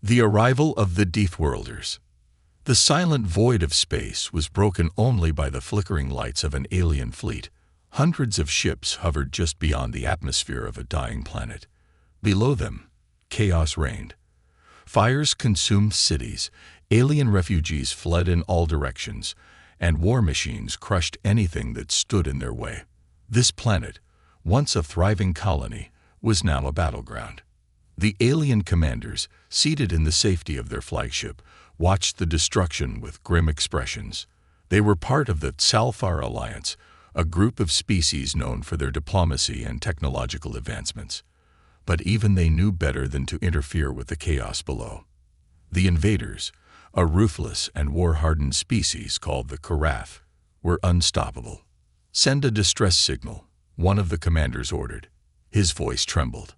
The arrival of the Deathworlders. The silent void of space was broken only by the flickering lights of an alien fleet. Hundreds of ships hovered just beyond the atmosphere of a dying planet. Below them, chaos reigned. Fires consumed cities, alien refugees fled in all directions, and war machines crushed anything that stood in their way. This planet, once a thriving colony, was now a battleground. The alien commanders, seated in the safety of their flagship, watched the destruction with grim expressions. They were part of the Salfar Alliance, a group of species known for their diplomacy and technological advancements. But even they knew better than to interfere with the chaos below. The invaders, a ruthless and war-hardened species called the Karath, were unstoppable. "Send a distress signal," one of the commanders ordered. His voice trembled.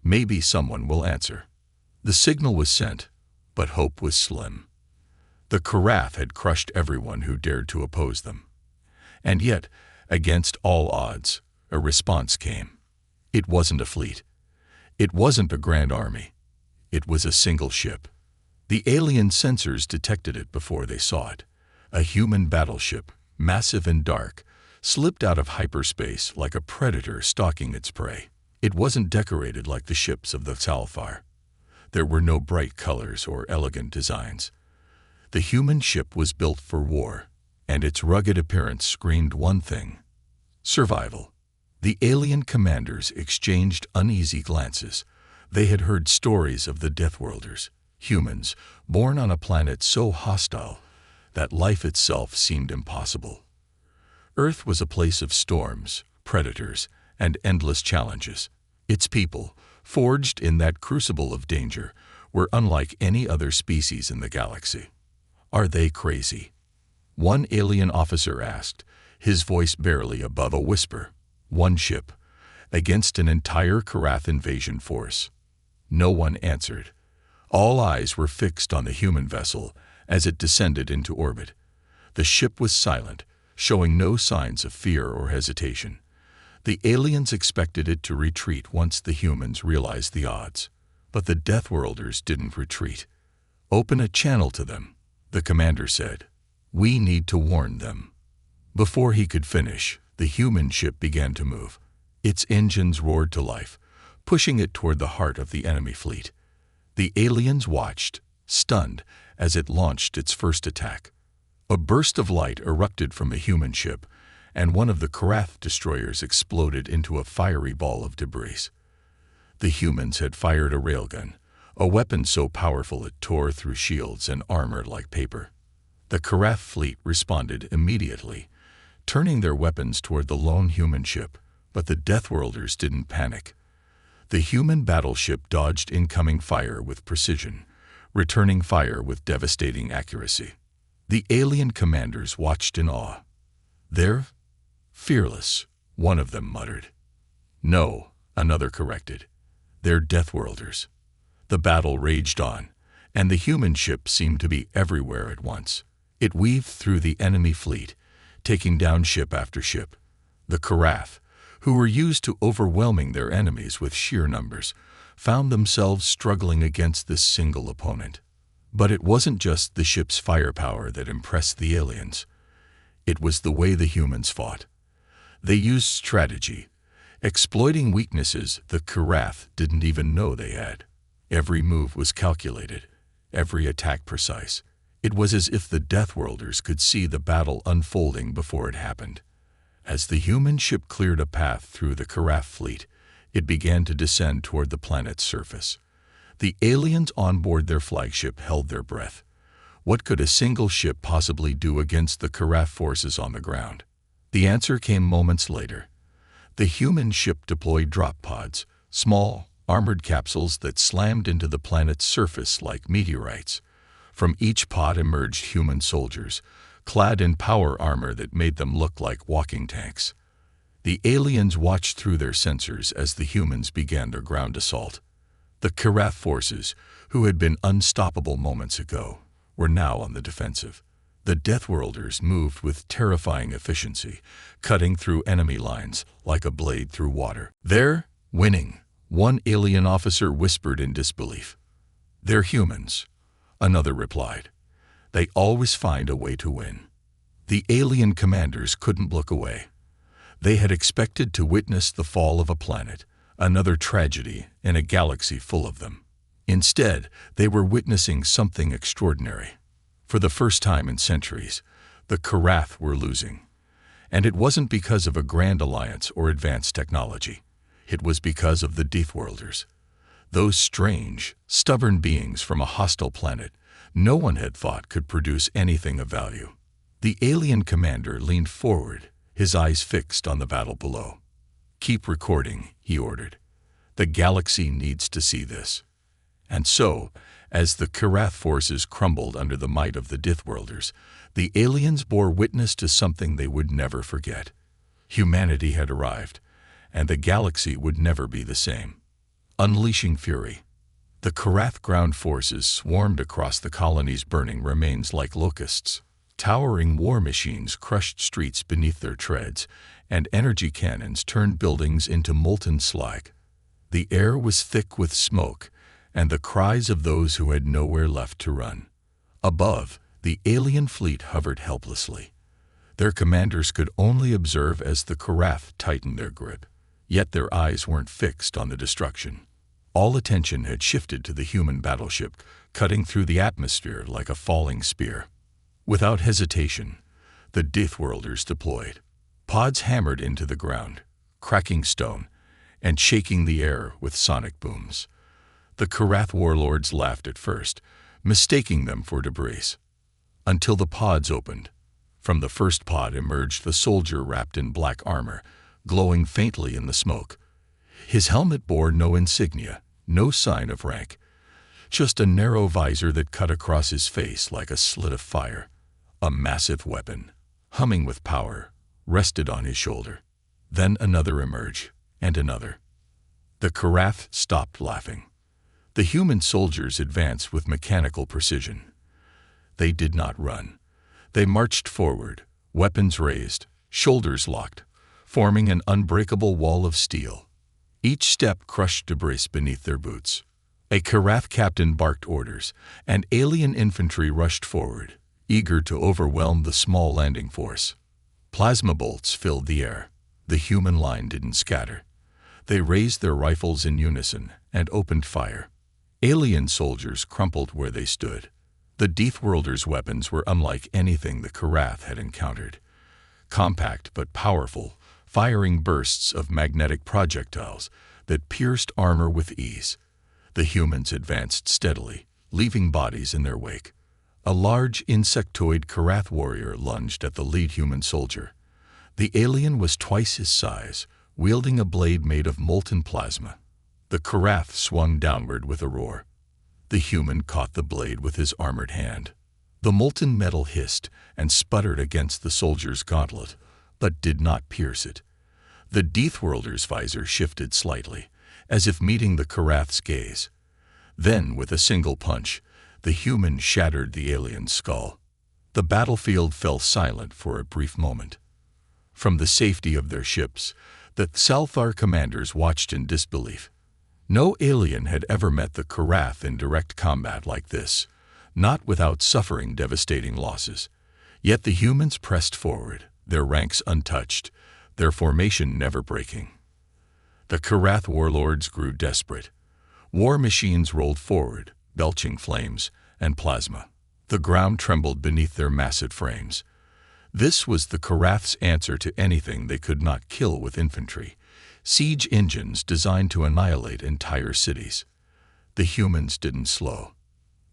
"Maybe someone will answer." The signal was sent, but hope was slim. The Karath had crushed everyone who dared to oppose them. And yet, against all odds, a response came. It wasn't a fleet. It wasn't a grand army. It was a single ship. The alien sensors detected it before they saw it. A human battleship, massive and dark, slipped out of hyperspace like a predator stalking its prey. It wasn't decorated like the ships of the Salfar. There were no bright colors or elegant designs. The human ship was built for war, and its rugged appearance screamed one thing: survival. The alien commanders exchanged uneasy glances. They had heard stories of the Deathworlders, humans born on a planet so hostile that life itself seemed impossible. Earth was a place of storms, predators, and endless challenges. Its people, forged in that crucible of danger, were unlike any other species in the galaxy. "Are they crazy?" one alien officer asked, his voice barely above a whisper. One ship, against an entire Karath invasion force. No one answered. All eyes were fixed on the human vessel as it descended into orbit. The ship was silent, showing no signs of fear or hesitation. The aliens expected it to retreat once the humans realized the odds. But the Deathworlders didn't retreat. "Open a channel to them," the commander said. "We need to warn them." Before he could finish, the human ship began to move. Its engines roared to life, pushing it toward the heart of the enemy fleet. The aliens watched, stunned, as it launched its first attack. A burst of light erupted from the human ship, and one of the Karath destroyers exploded into a fiery ball of debris. The humans had fired a railgun, a weapon so powerful it tore through shields and armor like paper. The Karath fleet responded immediately, turning their weapons toward the lone human ship, but the Deathworlders didn't panic. The human battleship dodged incoming fire with precision, returning fire with devastating accuracy. The alien commanders watched in awe. "They're fearless," one of them muttered. "No," another corrected. "They're Deathworlders." The battle raged on, and the human ship seemed to be everywhere at once. It weaved through the enemy fleet, taking down ship after ship. The Karath, who were used to overwhelming their enemies with sheer numbers, found themselves struggling against this single opponent. But it wasn't just the ship's firepower that impressed the aliens. It was the way the humans fought. They used strategy, exploiting weaknesses the Karath didn't even know they had. Every move was calculated, every attack precise. It was as if the Deathworlders could see the battle unfolding before it happened. As the human ship cleared a path through the Karath fleet, it began to descend toward the planet's surface. The aliens on board their flagship held their breath. What could a single ship possibly do against the Karath forces on the ground? The answer came moments later. The human ship deployed drop pods, small, armored capsules that slammed into the planet's surface like meteorites. From each pod emerged human soldiers, clad in power armor that made them look like walking tanks. The aliens watched through their sensors as the humans began their ground assault. The Karath forces, who had been unstoppable moments ago, were now on the defensive. The Deathworlders moved with terrifying efficiency, cutting through enemy lines like a blade through water. "They're winning," one alien officer whispered in disbelief. "They're humans," another replied. "They always find a way to win." The alien commanders couldn't look away. They had expected to witness the fall of a planet, another tragedy in a galaxy full of them. Instead, they were witnessing something extraordinary. For the first time in centuries, the Karath were losing. And it wasn't because of a grand alliance or advanced technology. It was because of the Deathworlders. Those strange, stubborn beings from a hostile planet no one had thought could produce anything of value. The alien commander leaned forward, his eyes fixed on the battle below. "Keep recording," he ordered. "The galaxy needs to see this." And so, as the Karath forces crumbled under the might of the Deathworlders, the aliens bore witness to something they would never forget. Humanity had arrived, and the galaxy would never be the same. Unleashing fury, the Karath ground forces swarmed across the colony's burning remains like locusts. Towering war machines crushed streets beneath their treads, and energy cannons turned buildings into molten slag. The air was thick with smoke, and the cries of those who had nowhere left to run. Above, the alien fleet hovered helplessly. Their commanders could only observe as the Karath tightened their grip, yet their eyes weren't fixed on the destruction. All attention had shifted to the human battleship, cutting through the atmosphere like a falling spear. Without hesitation, the Deathworlders deployed. Pods hammered into the ground, cracking stone, and shaking the air with sonic booms. The Karath warlords laughed at first, mistaking them for debris. Until the pods opened. From the first pod emerged the soldier wrapped in black armor, glowing faintly in the smoke. His helmet bore no insignia, no sign of rank, just a narrow visor that cut across his face like a slit of fire. A massive weapon, humming with power, rested on his shoulder. Then another emerged, and another. The Karath stopped laughing. The human soldiers advanced with mechanical precision. They did not run. They marched forward, weapons raised, shoulders locked, forming an unbreakable wall of steel. Each step crushed debris beneath their boots. A Karath captain barked orders, and alien infantry rushed forward, eager to overwhelm the small landing force. Plasma bolts filled the air. The human line didn't scatter. They raised their rifles in unison and opened fire. Alien soldiers crumpled where they stood. The Deathworlders' weapons were unlike anything the Karath had encountered. Compact but powerful, firing bursts of magnetic projectiles that pierced armor with ease. The humans advanced steadily, leaving bodies in their wake. A large insectoid Karath warrior lunged at the lead human soldier. The alien was twice his size, wielding a blade made of molten plasma. The Karath swung downward with a roar. The human caught the blade with his armored hand. The molten metal hissed and sputtered against the soldier's gauntlet, but did not pierce it. The Deathworlder's visor shifted slightly, as if meeting the Karath's gaze. Then, with a single punch, the human shattered the alien's skull. The battlefield fell silent for a brief moment. From the safety of their ships, the Salthar commanders watched in disbelief. No alien had ever met the Karath in direct combat like this, not without suffering devastating losses. Yet the humans pressed forward, their ranks untouched, their formation never breaking. The Karath warlords grew desperate. War machines rolled forward, belching flames and plasma. The ground trembled beneath their massive frames. This was the Karath's answer to anything they could not kill with infantry. Siege engines designed to annihilate entire cities. The humans didn't slow.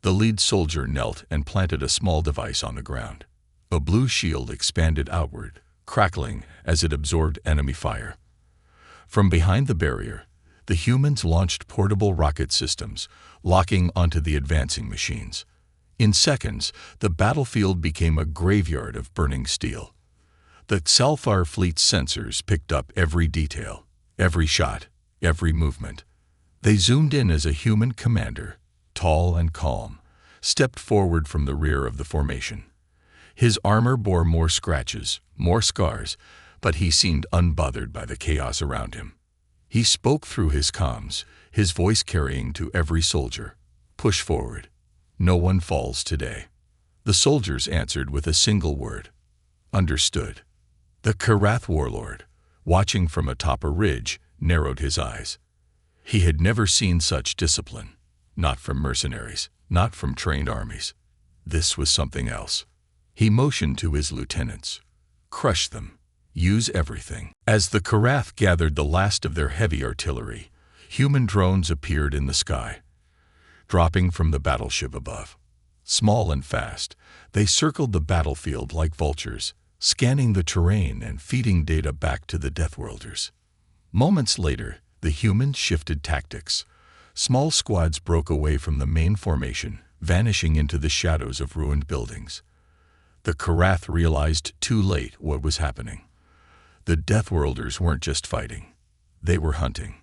The lead soldier knelt and planted a small device on the ground. A blue shield expanded outward, crackling as it absorbed enemy fire. From behind the barrier, the humans launched portable rocket systems, locking onto the advancing machines. In seconds, the battlefield became a graveyard of burning steel. The Salthar fleet's sensors picked up every detail, every shot, every movement. They zoomed in as a human commander, tall and calm, stepped forward from the rear of the formation. His armor bore more scratches, more scars, but he seemed unbothered by the chaos around him. He spoke through his comms, his voice carrying to every soldier. Push forward. No one falls today." The soldiers answered with a single word. "Understood." The Karath warlord, watching from atop a ridge, narrowed his eyes. He had never seen such discipline. Not from mercenaries, not from trained armies. This was something else. He motioned to his lieutenants. "Crush them. Use everything." As the Karath gathered the last of their heavy artillery, human drones appeared in the sky, dropping from the battleship above. Small and fast, they circled the battlefield like vultures, scanning the terrain and feeding data back to the Deathworlders. Moments later, the humans shifted tactics. Small squads broke away from the main formation, vanishing into the shadows of ruined buildings. The Karath realized too late what was happening. The Deathworlders weren't just fighting. They were hunting.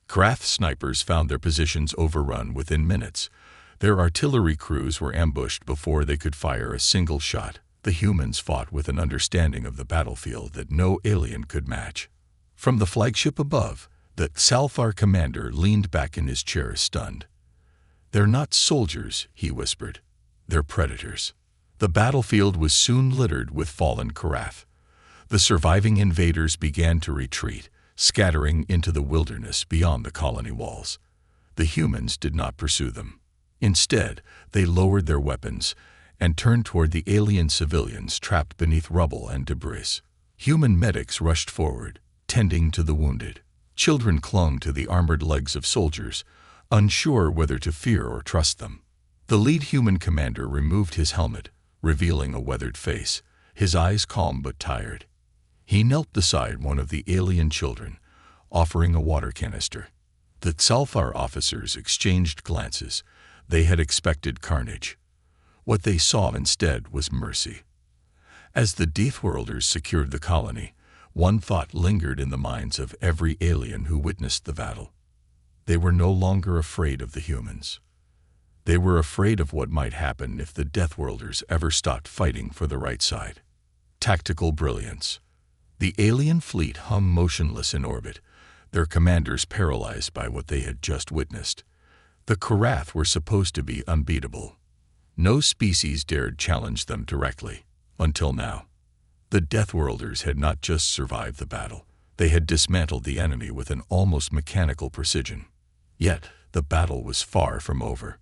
Karath snipers found their positions overrun within minutes. Their artillery crews were ambushed before they could fire a single shot. The humans fought with an understanding of the battlefield that no alien could match. From the flagship above, the Salfar commander leaned back in his chair, stunned. "They're not soldiers," he whispered. "They're predators." The battlefield was soon littered with fallen Karath. The surviving invaders began to retreat, scattering into the wilderness beyond the colony walls. The humans did not pursue them. Instead, they lowered their weapons and turned toward the alien civilians trapped beneath rubble and debris. Human medics rushed forward, tending to the wounded. Children clung to the armored legs of soldiers, unsure whether to fear or trust them. The lead human commander removed his helmet, revealing a weathered face, his eyes calm but tired. He knelt beside one of the alien children, offering a water canister. The Salfar officers exchanged glances. They had expected carnage. What they saw instead was mercy. As the Deathworlders secured the colony, one thought lingered in the minds of every alien who witnessed the battle. They were no longer afraid of the humans. They were afraid of what might happen if the Deathworlders ever stopped fighting for the right side. Tactical brilliance. The alien fleet hung motionless in orbit, their commanders paralyzed by what they had just witnessed. The Karath were supposed to be unbeatable. No species dared challenge them directly, until now. The Deathworlders had not just survived the battle, they had dismantled the enemy with an almost mechanical precision. Yet, the battle was far from over.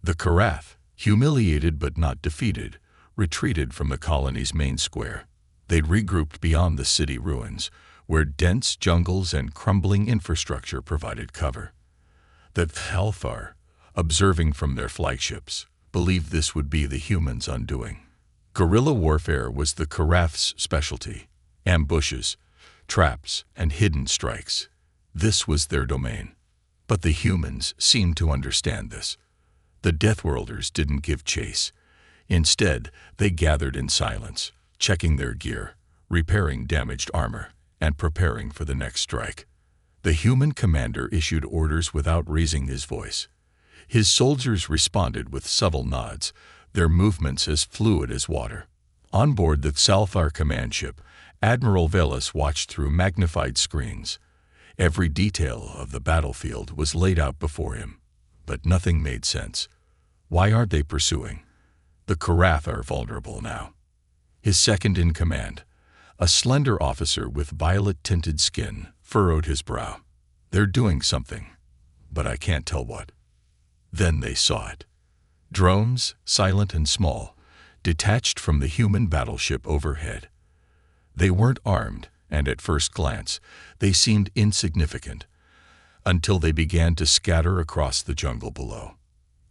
The Karath, humiliated but not defeated, retreated from the colony's main square. They'd regrouped beyond the city ruins, where dense jungles and crumbling infrastructure provided cover. The Salfar, observing from their flagships, believed this would be the humans' undoing. Guerrilla warfare was the Karath's specialty. Ambushes, traps, and hidden strikes. This was their domain. But the humans seemed to understand this. The Deathworlders didn't give chase. Instead, they gathered in silence, checking their gear, repairing damaged armor, and preparing for the next strike. The human commander issued orders without raising his voice. His soldiers responded with subtle nods, their movements as fluid as water. On board the Salfar command ship, Admiral Velas watched through magnified screens. Every detail of the battlefield was laid out before him, but nothing made sense. Why aren't they pursuing? The Karath are vulnerable now. His second-in-command, a slender officer with violet-tinted skin, furrowed his brow. They're doing something, but I can't tell what. Then they saw it. Drones, silent and small, detached from the human battleship overhead. They weren't armed, and at first glance, they seemed insignificant, until they began to scatter across the jungle below.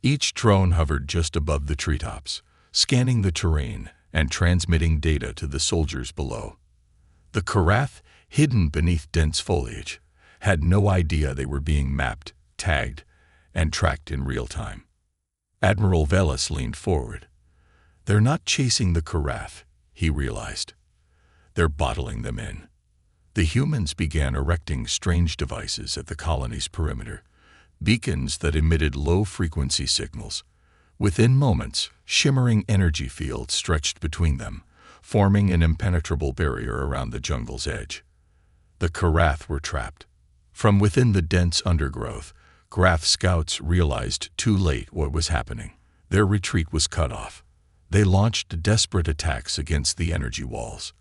Each drone hovered just above the treetops, scanning the terrain and transmitting data to the soldiers below. The Karath, hidden beneath dense foliage, had no idea they were being mapped, tagged, and tracked in real time. Admiral Velas leaned forward. They're not chasing the Karath, he realized. They're bottling them in. The humans began erecting strange devices at the colony's perimeter, beacons that emitted low-frequency signals. Within moments, shimmering energy fields stretched between them, forming an impenetrable barrier around the jungle's edge. The Karath were trapped. From within the dense undergrowth, Graf scouts realized too late what was happening. Their retreat was cut off. They launched desperate attacks against the energy walls.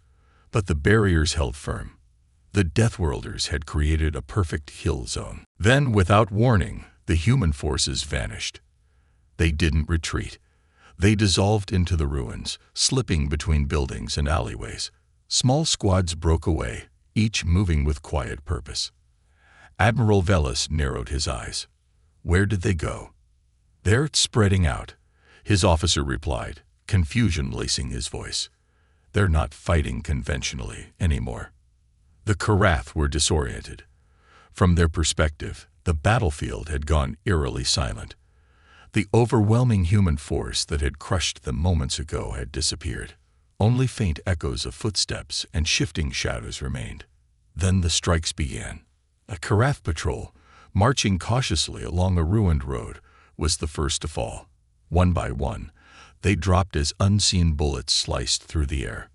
But the barriers held firm. The Deathworlders had created a perfect kill zone. Then, without warning, the human forces vanished. They didn't retreat. They dissolved into the ruins, slipping between buildings and alleyways. Small squads broke away, each moving with quiet purpose. Admiral Velas narrowed his eyes. Where did they go? They're spreading out, his officer replied, confusion lacing his voice. They're not fighting conventionally anymore. The Karath were disoriented. From their perspective, the battlefield had gone eerily silent. The overwhelming human force that had crushed them moments ago had disappeared. Only faint echoes of footsteps and shifting shadows remained. Then the strikes began. A Karath patrol, marching cautiously along a ruined road, was the first to fall. One by one, they dropped as unseen bullets sliced through the air.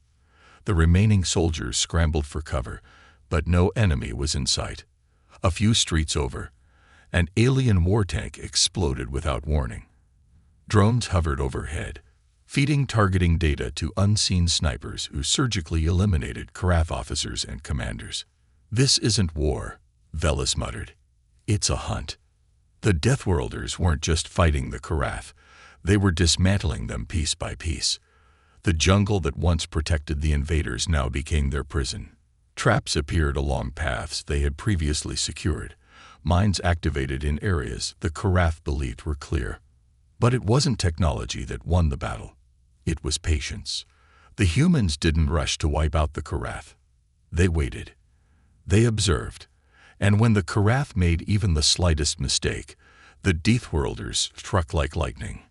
The remaining soldiers scrambled for cover, but no enemy was in sight. A few streets over, an alien war tank exploded without warning. Drones hovered overhead, feeding targeting data to unseen snipers who surgically eliminated Karath officers and commanders. This isn't war, Velas muttered. It's a hunt. The Deathworlders weren't just fighting the Karath, they were dismantling them piece by piece. The jungle that once protected the invaders now became their prison. Traps appeared along paths they had previously secured, mines activated in areas the Karath believed were clear. But it wasn't technology that won the battle. It was patience. The humans didn't rush to wipe out the Karath. They waited. They observed. And when the Karath made even the slightest mistake, the Deathworlders struck like lightning.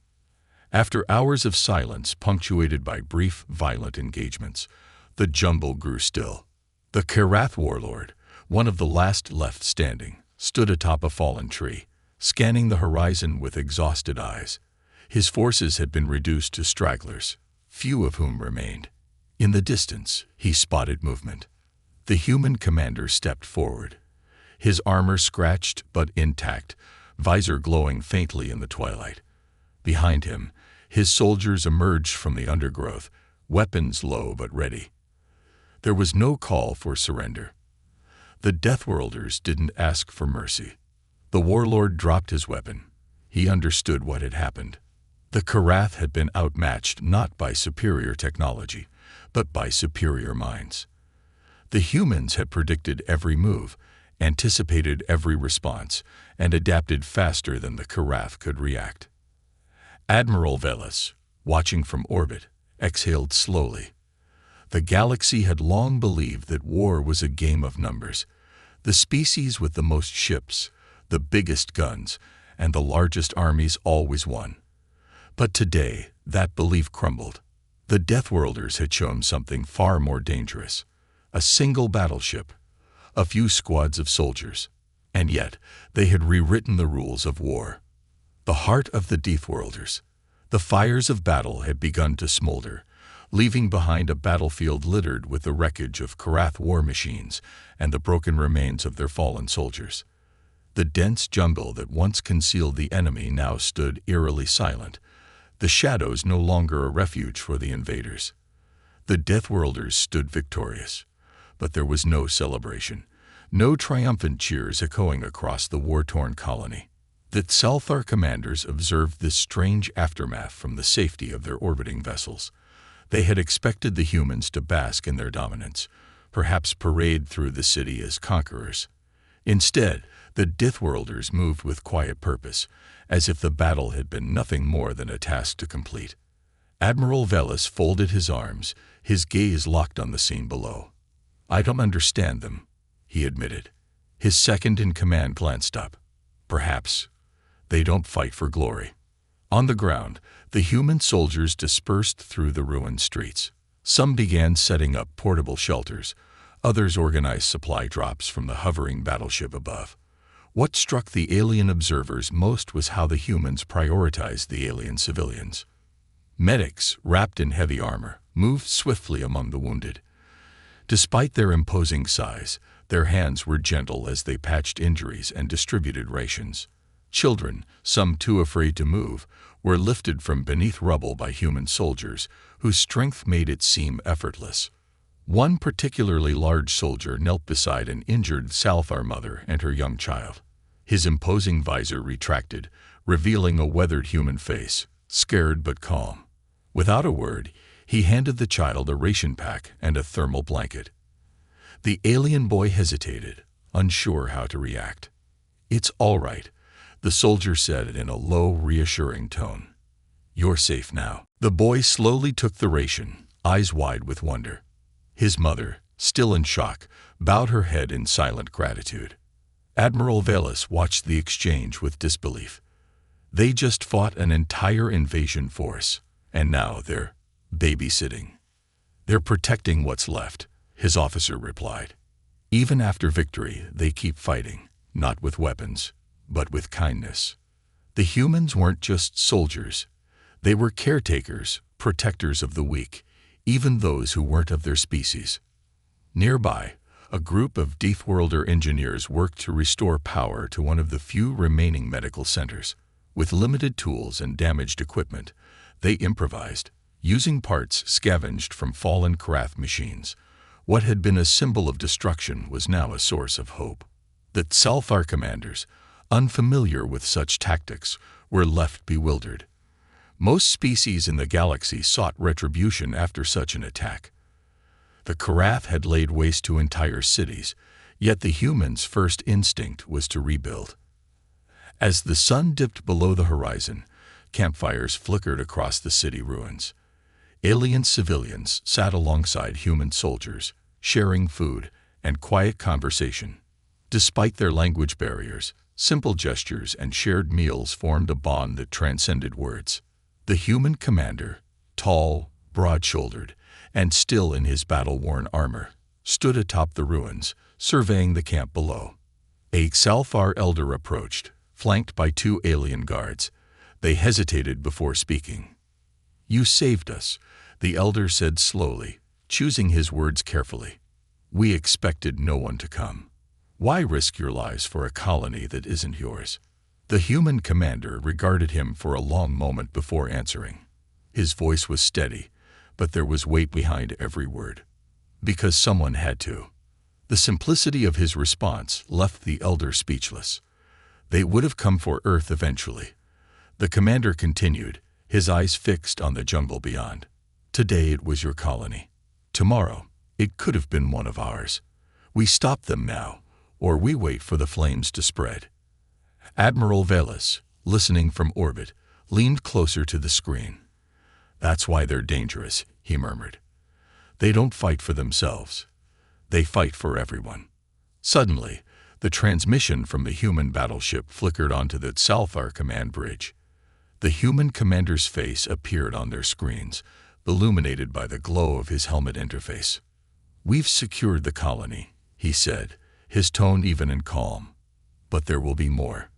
After hours of silence punctuated by brief, violent engagements, the jungle grew still. The Karath warlord, one of the last left standing, stood atop a fallen tree, scanning the horizon with exhausted eyes. His forces had been reduced to stragglers, few of whom remained. In the distance, he spotted movement. The human commander stepped forward, his armor scratched but intact, visor glowing faintly in the twilight. Behind him, his soldiers emerged from the undergrowth, weapons low but ready. There was no call for surrender. The Deathworlders didn't ask for mercy. The warlord dropped his weapon. He understood what had happened. The Karath had been outmatched not by superior technology, but by superior minds. The humans had predicted every move, anticipated every response, and adapted faster than the Karath could react. Admiral Velas, watching from orbit, exhaled slowly. The galaxy had long believed that war was a game of numbers. The species with the most ships, the biggest guns, and the largest armies always won. But today, that belief crumbled. The Deathworlders had shown something far more dangerous. A single battleship, a few squads of soldiers, and yet they had rewritten the rules of war. The heart of the Deathworlders. The fires of battle had begun to smolder, leaving behind a battlefield littered with the wreckage of Karath war machines and the broken remains of their fallen soldiers. The dense jungle that once concealed the enemy now stood eerily silent, the shadows no longer a refuge for the invaders. The Deathworlders stood victorious, but there was no celebration, no triumphant cheers echoing across the war-torn colony. The Thalthar commanders observed this strange aftermath from the safety of their orbiting vessels. They had expected the humans to bask in their dominance, perhaps parade through the city as conquerors. Instead, the Deathworlders moved with quiet purpose, as if the battle had been nothing more than a task to complete. Admiral Velas folded his arms, his gaze locked on the scene below. "I don't understand them," he admitted. His second-in-command glanced up. "Perhaps they don't fight for glory." On the ground, the human soldiers dispersed through the ruined streets. Some began setting up portable shelters. Others organized supply drops from the hovering battleship above. What struck the alien observers most was how the humans prioritized the alien civilians. Medics, wrapped in heavy armor, moved swiftly among the wounded. Despite their imposing size, their hands were gentle as they patched injuries and distributed rations. Children, some too afraid to move, were lifted from beneath rubble by human soldiers whose strength made it seem effortless. One particularly large soldier knelt beside an injured Salthar mother and her young child. His imposing visor retracted, revealing a weathered human face, scared but calm. Without a word, he handed the child a ration pack and a thermal blanket. The alien boy hesitated, unsure how to react. "It's all right," the soldier said in a low, reassuring tone. "You're safe now." The boy slowly took the ration, eyes wide with wonder. His mother, still in shock, bowed her head in silent gratitude. Admiral Velis watched the exchange with disbelief. They just fought an entire invasion force, and now they're babysitting. "They're protecting what's left," his officer replied. "Even after victory, they keep fighting, not with weapons, but with kindness." The humans weren't just soldiers. They were caretakers, protectors of the weak, even those who weren't of their species. Nearby, a group of Deathworlder engineers worked to restore power to one of the few remaining medical centers. With limited tools and damaged equipment, they improvised, using parts scavenged from fallen Karath machines. What had been a symbol of destruction was now a source of hope. The Salthar commanders, unfamiliar with such tactics, were left bewildered. Most species in the galaxy sought retribution after such an attack. The Karath had laid waste to entire cities, yet the humans' first instinct was to rebuild. As the sun dipped below the horizon, campfires flickered across the city ruins. Alien civilians sat alongside human soldiers, sharing food and quiet conversation. Despite their language barriers, simple gestures and shared meals formed a bond that transcended words. The human commander, tall, broad-shouldered, and still in his battle-worn armor, stood atop the ruins, surveying the camp below. A Salthar elder approached, flanked by two alien guards. They hesitated before speaking. "You saved us," the elder said slowly, choosing his words carefully. "We expected no one to come. Why risk your lives for a colony that isn't yours?" The human commander regarded him for a long moment before answering. His voice was steady, but there was weight behind every word. "Because someone had to." The simplicity of his response left the elder speechless. "They would have come for Earth eventually." The commander continued, his eyes fixed on the jungle beyond. "Today it was your colony. Tomorrow, it could have been one of ours. We stop them now, or we wait for the flames to spread." Admiral Velis, listening from orbit, leaned closer to the screen. "That's why they're dangerous," he murmured. "They don't fight for themselves. They fight for everyone." Suddenly, the transmission from the human battleship flickered onto the Salthar command bridge. The human commander's face appeared on their screens, illuminated by the glow of his helmet interface. "We've secured the colony," he said, his tone even and calm. "But there will be more.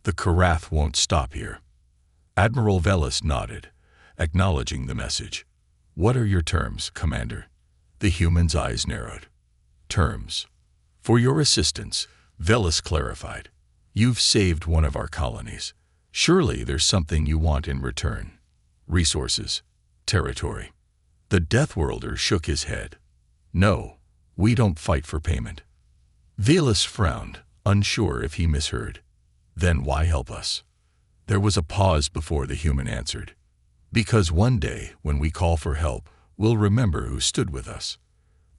The Karath won't stop here." Admiral Velis nodded, acknowledging the message. "What are your terms, Commander?" The human's eyes narrowed. "Terms. For your assistance," Velis clarified. "You've saved one of our colonies. Surely there's something you want in return. Resources. Territory." The Deathworlder shook his head. "No, we don't fight for payment." Velis frowned, unsure if he misheard. "Then why help us?" There was a pause before the human answered. "Because one day, when we call for help, we'll remember who stood with us."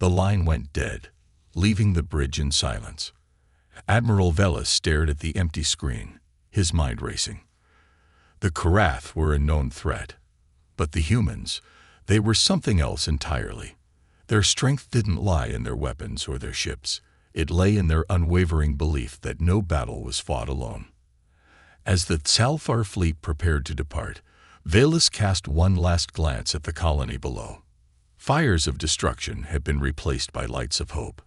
The line went dead, leaving the bridge in silence. Admiral Velis stared at the empty screen, his mind racing. The Karath were a known threat, but the humans, they were something else entirely. Their strength didn't lie in their weapons or their ships. It lay in their unwavering belief that no battle was fought alone. As the Salthar fleet prepared to depart, Velis cast one last glance at the colony below. Fires of destruction had been replaced by lights of hope,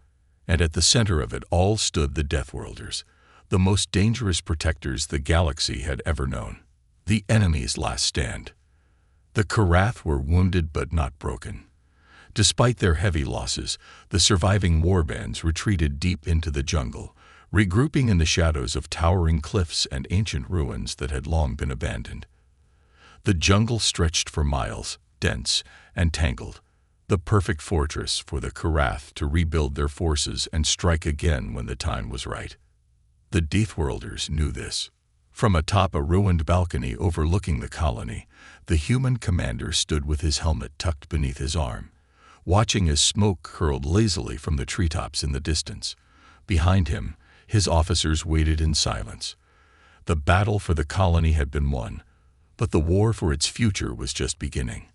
and at the center of it all stood the Deathworlders, the most dangerous protectors the galaxy had ever known. The enemy's last stand. The Karath were wounded but not broken. Despite their heavy losses, the surviving warbands retreated deep into the jungle, regrouping in the shadows of towering cliffs and ancient ruins that had long been abandoned. The jungle stretched for miles, dense and tangled, the perfect fortress for the Karath to rebuild their forces and strike again when the time was right. The Deathworlders knew this. From atop a ruined balcony overlooking the colony, the human commander stood with his helmet tucked beneath his arm, watching as smoke curled lazily from the treetops in the distance. Behind him, his officers waited in silence. The battle for the colony had been won, but the war for its future was just beginning.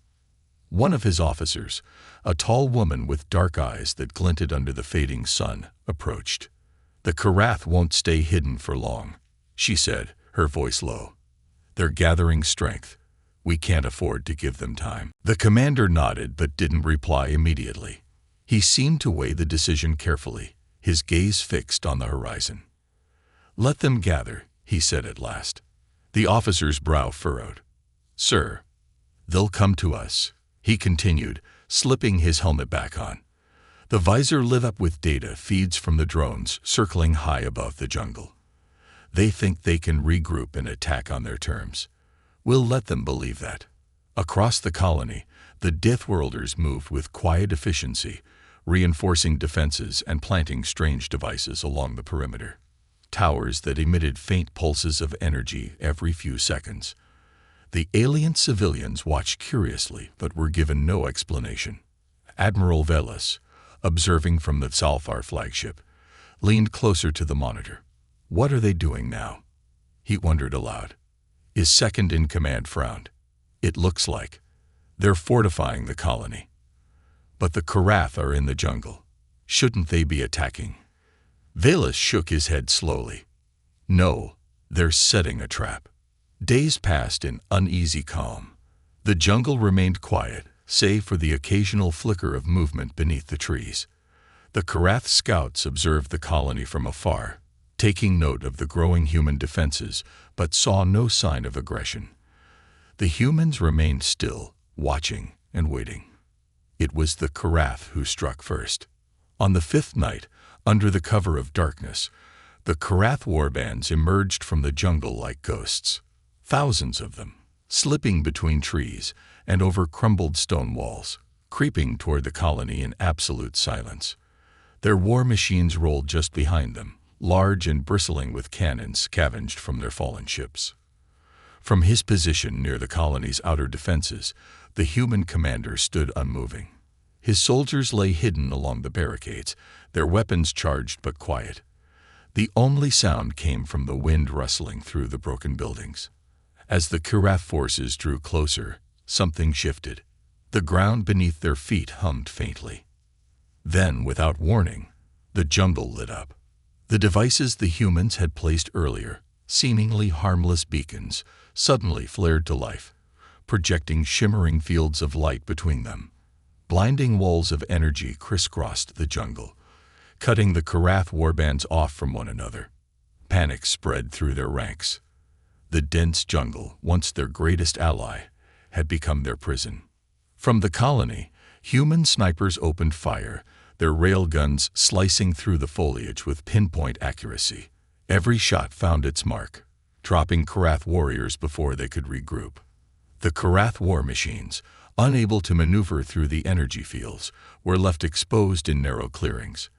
One of his officers, a tall woman with dark eyes that glinted under the fading sun, approached. "The Karath won't stay hidden for long," she said, her voice low. "They're gathering strength. We can't afford to give them time." The commander nodded but didn't reply immediately. He seemed to weigh the decision carefully, his gaze fixed on the horizon. "Let them gather," he said at last. The officer's brow furrowed. "Sir, they'll come to us," he continued, slipping his helmet back on. The visor lit up with data feeds from the drones circling high above the jungle. "They think they can regroup and attack on their terms. We'll let them believe that." Across the colony, the Deathworlders moved with quiet efficiency, reinforcing defenses and planting strange devices along the perimeter. Towers that emitted faint pulses of energy every few seconds. The alien civilians watched curiously but were given no explanation. Admiral Velas, observing from the Salfar flagship, leaned closer to the monitor. "What are they doing now?" he wondered aloud. His second-in-command frowned. "It looks like they're fortifying the colony. But the Karath are in the jungle. Shouldn't they be attacking?" Velas shook his head slowly. "No, they're setting a trap." Days passed in uneasy calm. The jungle remained quiet, save for the occasional flicker of movement beneath the trees. The Karath scouts observed the colony from afar, taking note of the growing human defenses, but saw no sign of aggression. The humans remained still, watching and waiting. It was the Karath who struck first. On the fifth night, under the cover of darkness, the Karath warbands emerged from the jungle like ghosts. Thousands of them, slipping between trees and over crumbled stone walls, creeping toward the colony in absolute silence. Their war machines rolled just behind them, large and bristling with cannons scavenged from their fallen ships. From his position near the colony's outer defenses, the human commander stood unmoving. His soldiers lay hidden along the barricades, their weapons charged but quiet. The only sound came from the wind rustling through the broken buildings. As the Karath forces drew closer, something shifted. The ground beneath their feet hummed faintly. Then, without warning, the jungle lit up. The devices the humans had placed earlier, seemingly harmless beacons, suddenly flared to life, projecting shimmering fields of light between them. Blinding walls of energy crisscrossed the jungle, cutting the Karath warbands off from one another. Panic spread through their ranks. The dense jungle, once their greatest ally, had become their prison. From the colony, human snipers opened fire, their railguns slicing through the foliage with pinpoint accuracy. Every shot found its mark, dropping Karath warriors before they could regroup. The Karath war machines, unable to maneuver through the energy fields, were left exposed in narrow clearings.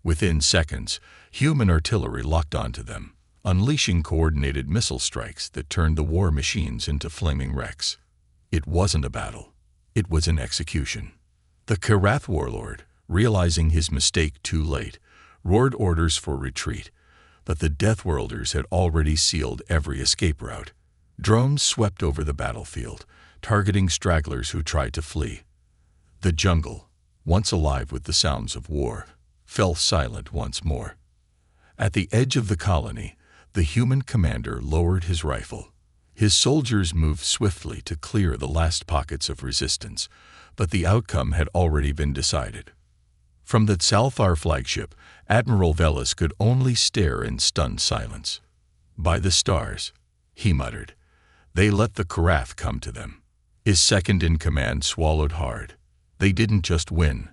Within seconds, human artillery locked onto them, unleashing coordinated missile strikes that turned the war machines into flaming wrecks. It wasn't a battle. It was an execution. The Karath warlord, realizing his mistake too late, roared orders for retreat, but the Deathworlders had already sealed every escape route. Drones swept over the battlefield, targeting stragglers who tried to flee. The jungle, once alive with the sounds of war, fell silent once more. At the edge of the colony, the human commander lowered his rifle. His soldiers moved swiftly to clear the last pockets of resistance, but the outcome had already been decided. From the Salfar flagship, Admiral Velas could only stare in stunned silence. "By the stars," he muttered, "they let the Karath come to them." His second-in-command swallowed hard. They didn't just win.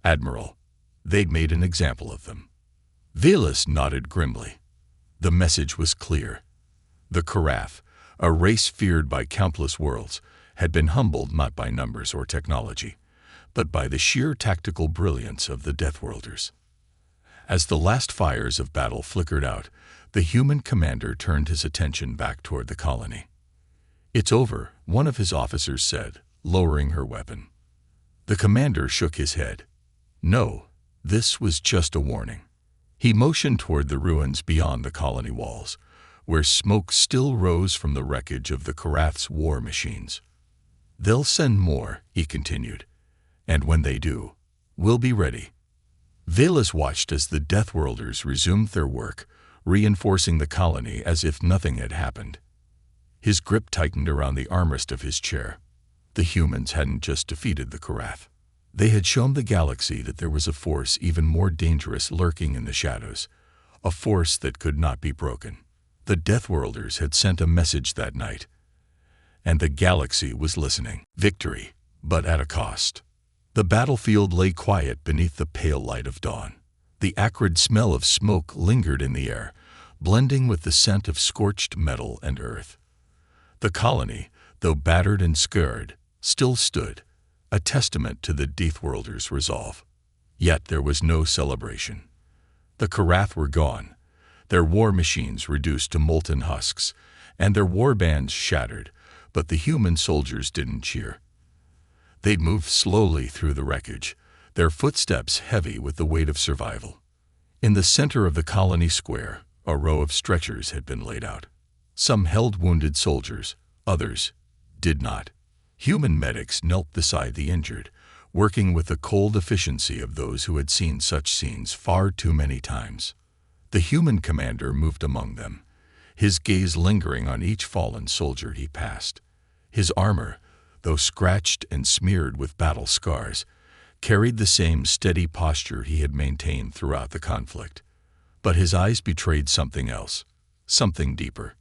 "Admiral, they'd made an example of them." Velas nodded grimly. The message was clear. The Karath, a race feared by countless worlds, had been humbled not by numbers or technology, but by the sheer tactical brilliance of the Deathworlders. As the last fires of battle flickered out, the human commander turned his attention back toward the colony. "It's over," one of his officers said, lowering her weapon. The commander shook his head. No, this was just a warning. He motioned toward the ruins beyond the colony walls, where smoke still rose from the wreckage of the Karath's war machines. "They'll send more," he continued, "and when they do, we'll be ready." Velas watched as the Deathworlders resumed their work, reinforcing the colony as if nothing had happened. His grip tightened around the armrest of his chair. The humans hadn't just defeated the Karath. They had shown the galaxy that there was a force even more dangerous lurking in the shadows, a force that could not be broken. The Deathworlders had sent a message that night, and the galaxy was listening. Victory, but at a cost. The battlefield lay quiet beneath the pale light of dawn. The acrid smell of smoke lingered in the air, blending with the scent of scorched metal and earth. The colony, though battered and scarred, still stood, a testament to the Deathworlders' resolve. Yet there was no celebration. The Karath were gone, their war machines reduced to molten husks, and their war bands shattered, but the human soldiers didn't cheer. They'd moved slowly through the wreckage, their footsteps heavy with the weight of survival. In the center of the colony square, a row of stretchers had been laid out. Some held wounded soldiers, others did not. Human medics knelt beside the injured, working with the cold efficiency of those who had seen such scenes far too many times. The human commander moved among them, his gaze lingering on each fallen soldier he passed. His armor, though scratched and smeared with battle scars, carried the same steady posture he had maintained throughout the conflict. But his eyes betrayed something else, something deeper.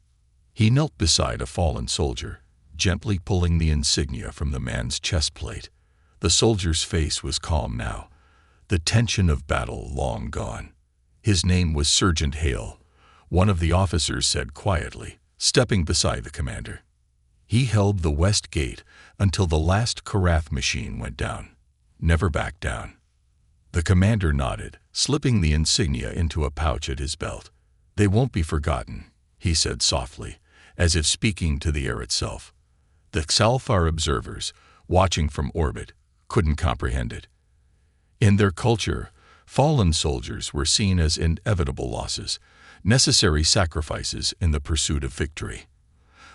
He knelt beside a fallen soldier, gently pulling the insignia from the man's chest plate. The soldier's face was calm now, the tension of battle long gone. His name was Sergeant Hale, one of the officers said quietly, stepping beside the commander. He held the west gate until the last Karath machine went down, never back down. The commander nodded, slipping the insignia into a pouch at his belt. "They won't be forgotten," he said softly, as if speaking to the air itself. The Xalfar observers, watching from orbit, couldn't comprehend it. In their culture, fallen soldiers were seen as inevitable losses, necessary sacrifices in the pursuit of victory.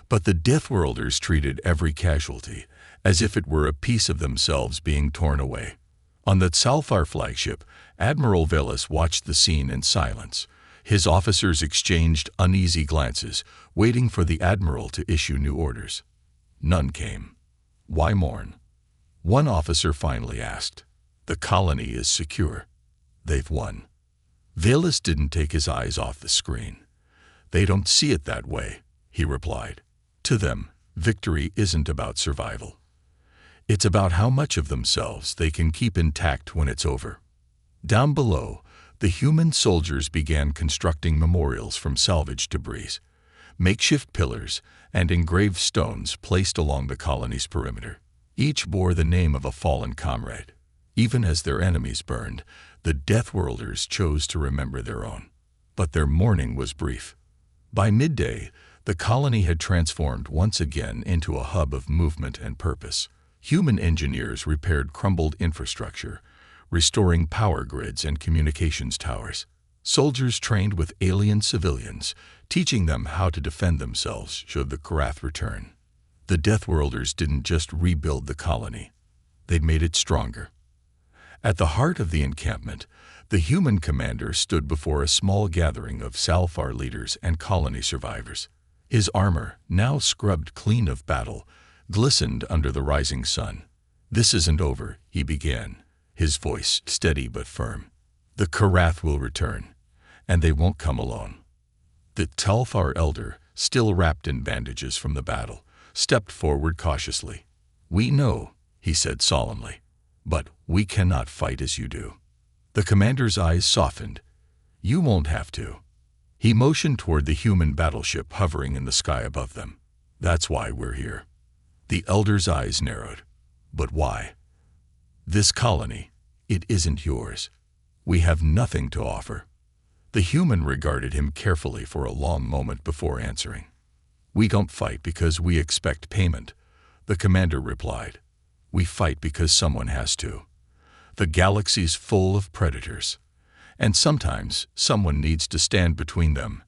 But the Deathworlders treated every casualty as if it were a piece of themselves being torn away. On the Xalfar flagship, Admiral Velas watched the scene in silence. His officers exchanged uneasy glances, waiting for the admiral to issue new orders. None came. "Why mourn?" One officer finally asked. "The colony is secure. They've won." Velas didn't take his eyes off the screen. "They don't see it that way," he replied. "To them, victory isn't about survival. It's about how much of themselves they can keep intact when it's over." Down below, the human soldiers began constructing memorials from salvaged debris, makeshift pillars, and engraved stones placed along the colony's perimeter. Each bore the name of a fallen comrade. Even as their enemies burned, the Deathworlders chose to remember their own. But their mourning was brief. By midday, the colony had transformed once again into a hub of movement and purpose. Human engineers repaired crumbled infrastructure, restoring power grids and communications towers. Soldiers trained with alien civilians, teaching them how to defend themselves should the Karath return. The Deathworlders didn't just rebuild the colony. They'd made it stronger. At the heart of the encampment, the human commander stood before a small gathering of Xalfar leaders and colony survivors. His armor, now scrubbed clean of battle, glistened under the rising sun. "This isn't over," he began, his voice steady but firm. "The Karath will return, and they won't come alone." The Xalfar elder, still wrapped in bandages from the battle, stepped forward cautiously. "We know," he said solemnly, "but we cannot fight as you do." The commander's eyes softened. You won't have to. He motioned toward the human battleship hovering in the sky above them. That's why we're here. The elder's eyes narrowed. But why? This colony, it isn't yours. We have nothing to offer. The human regarded him carefully for a long moment before answering. We don't fight because we expect payment, the commander replied. We fight because someone has to. The galaxy's full of predators, and sometimes someone needs to stand between them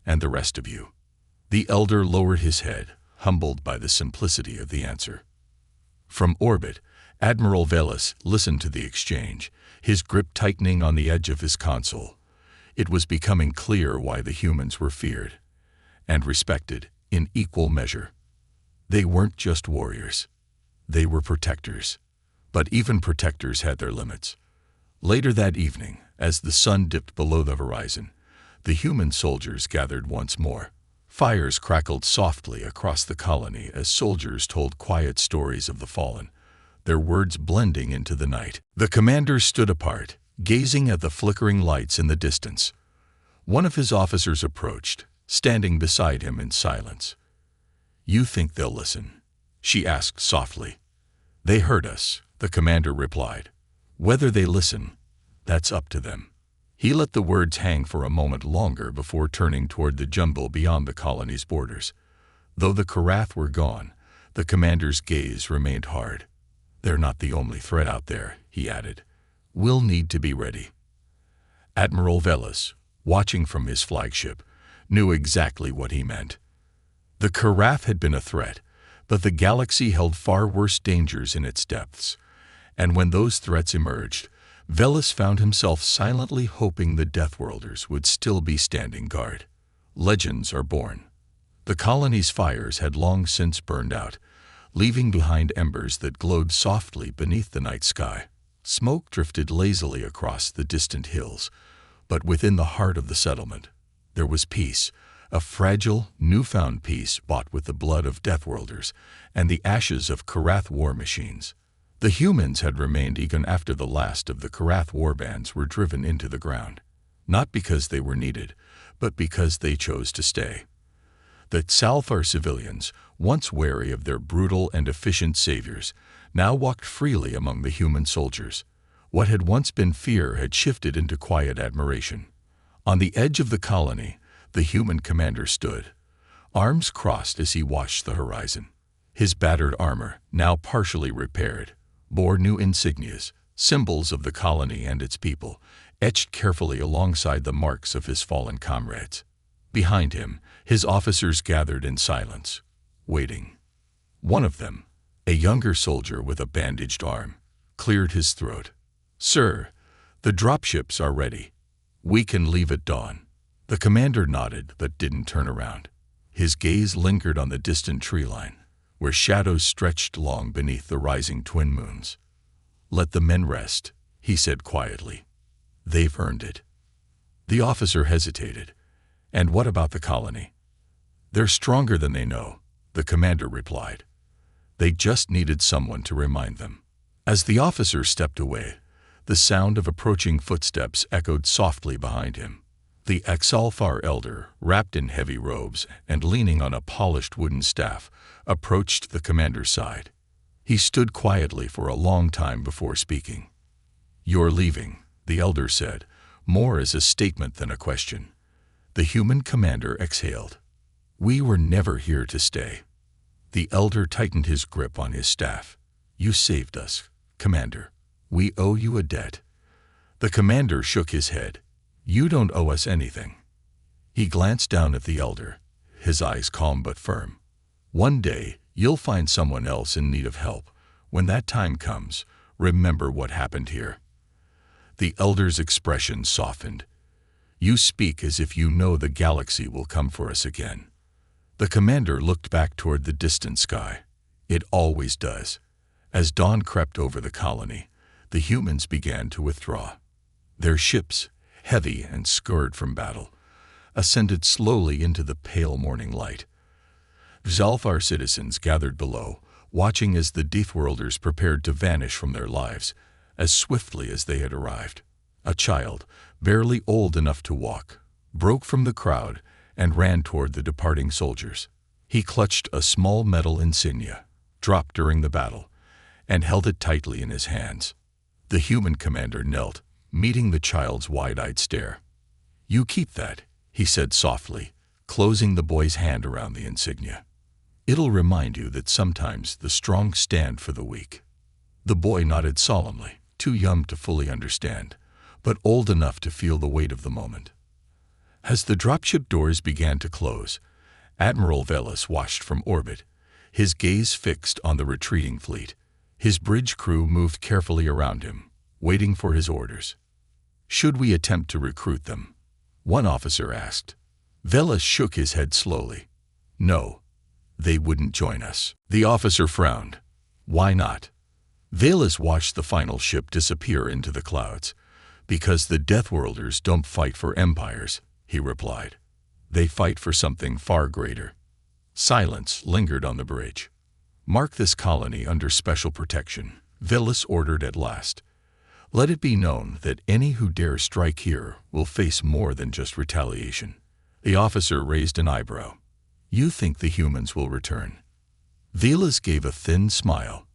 and the rest of you. The elder lowered his head, humbled by the simplicity of the answer. From orbit, Admiral Velas listened to the exchange, his grip tightening on the edge of his console. It was becoming clear why the humans were feared and respected in equal measure. They weren't just warriors. They were protectors. But even protectors had their limits. Later that evening, as the sun dipped below the horizon, the human soldiers gathered once more. Fires crackled softly across the colony as soldiers told quiet stories of the fallen, their words blending into the night. The commander stood apart, gazing at the flickering lights in the distance. One of his officers approached, standing beside him in silence. You think they'll listen? She asked softly. They heard us, the commander replied. Whether they listen, that's up to them. He let the words hang for a moment longer before turning toward the jungle beyond the colony's borders. Though the Karath were gone, the commander's gaze remained hard. They're not the only threat out there, he added. We'll need to be ready. Admiral Velas, watching from his flagship, knew exactly what he meant. The Karath had been a threat, but the galaxy held far worse dangers in its depths. And when those threats emerged, Velas found himself silently hoping the Deathworlders would still be standing guard. Legends are born. The colony's fires had long since burned out, leaving behind embers that glowed softly beneath the night sky. Smoke drifted lazily across the distant hills, but within the heart of the settlement, there was peace, a fragile, newfound peace bought with the blood of Deathworlders and the ashes of Karath war machines. The humans had remained even after the last of the Karath warbands were driven into the ground, not because they were needed, but because they chose to stay. The Salfar civilians, once wary of their brutal and efficient saviors, now walked freely among the human soldiers. What had once been fear had shifted into quiet admiration. On the edge of the colony, the human commander stood, arms crossed as he watched the horizon. His battered armor, now partially repaired, bore new insignias, symbols of the colony and its people, etched carefully alongside the marks of his fallen comrades. Behind him, his officers gathered in silence, waiting. One of them, a younger soldier with a bandaged arm, cleared his throat. Sir, the dropships are ready. We can leave at dawn. The commander nodded but didn't turn around. His gaze lingered on the distant tree line, where shadows stretched long beneath the rising twin moons. Let the men rest, he said quietly. They've earned it. The officer hesitated. And what about the colony? They're stronger than they know, the commander replied. They just needed someone to remind them. As the officer stepped away, the sound of approaching footsteps echoed softly behind him. The Exalfar elder, wrapped in heavy robes and leaning on a polished wooden staff, approached the commander's side. He stood quietly for a long time before speaking. You're leaving, the elder said, more as a statement than a question. The human commander exhaled. We were never here to stay. The elder tightened his grip on his staff. You saved us, Commander. We owe you a debt. The commander shook his head. You don't owe us anything. He glanced down at the elder, his eyes calm but firm. One day, you'll find someone else in need of help. When that time comes, remember what happened here. The elder's expression softened. You speak as if you know the galaxy will come for us again. The commander looked back toward the distant sky. It always does. As dawn crept over the colony, the humans began to withdraw. Their ships, heavy and scarred from battle, ascended slowly into the pale morning light. Zalfar citizens gathered below, watching as the Deathworlders prepared to vanish from their lives as swiftly as they had arrived. A child, barely old enough to walk, broke from the crowd and ran toward the departing soldiers. He clutched a small metal insignia, dropped during the battle, and held it tightly in his hands. The human commander knelt, meeting the child's wide-eyed stare. "You keep that," he said softly, closing the boy's hand around the insignia. "It'll remind you that sometimes the strong stand for the weak." The boy nodded solemnly, too young to fully understand, but old enough to feel the weight of the moment. As the dropship doors began to close, Admiral Velas watched from orbit, his gaze fixed on the retreating fleet. His bridge crew moved carefully around him, waiting for his orders. "Should we attempt to recruit them?" one officer asked. Velas shook his head slowly. "No, they wouldn't join us." The officer frowned. "Why not?" Velas watched the final ship disappear into the clouds. "Because the Deathworlders don't fight for empires," he replied. "They fight for something far greater." Silence lingered on the bridge. "Mark this colony under special protection," Velas ordered at last. "Let it be known that any who dare strike here will face more than just retaliation." The officer raised an eyebrow. "You think the humans will return?" Velas gave a thin smile.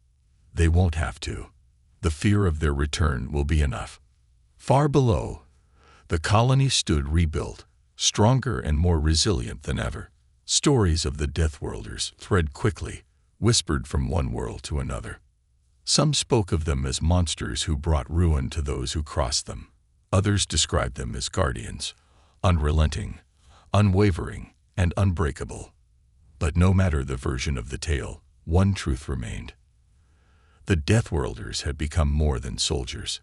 "They won't have to. The fear of their return will be enough." Far below, the colony stood rebuilt, stronger and more resilient than ever. Stories of the Deathworlders thread quickly, whispered from one world to another. Some spoke of them as monsters who brought ruin to those who crossed them. Others described them as guardians, unrelenting, unwavering, and unbreakable. But no matter the version of the tale, one truth remained. The Deathworlders had become more than soldiers.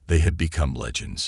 They had become legends.